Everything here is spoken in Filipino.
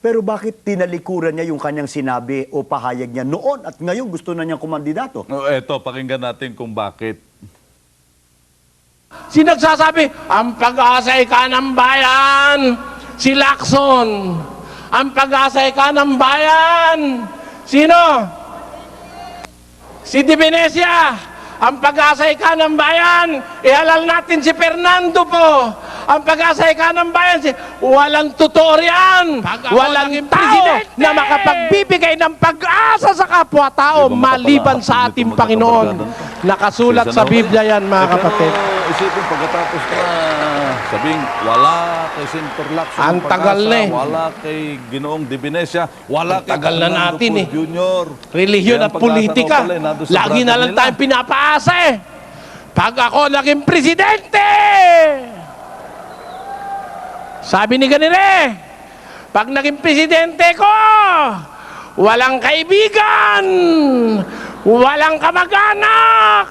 Pero bakit tinalikuran niya yung kanyang sinabi o pahayag niya noon at ngayon gusto na niyang kumandidato? Eto, pakinggan natin kung bakit. Sinagsasabi, ang pag-asay ka ng bayan, si Lacson. Ang pag-asay ka ng bayan, sino? Si Di Venecia. Ang pag-asay ka ng bayan, ihalal natin si Fernando po. Ang pag-asay ka ng bayan, walang totoo yan. Walang tao na makapagbibigay ng pag-asa sa kapwa-tao maliban sa ating Panginoon. Nakasulat sa Biblia yan, mga kapatid. Isipin pagkatapos na sabing wala kay Senator Lacson Ang tagal na eh. wala kay Ginoong Di Venecia, wala kay tagal na Fernando natin Poe eh. Jr. Relihiyon Kaya at ang pag-asa politika. daw pala, nandun sa Lagi na brother lang nila. tayong pinapaasa eh. Pag ako naging presidente, sabi ni Ganire, pag naging presidente ko, walang kaibigan, walang kamag-anak,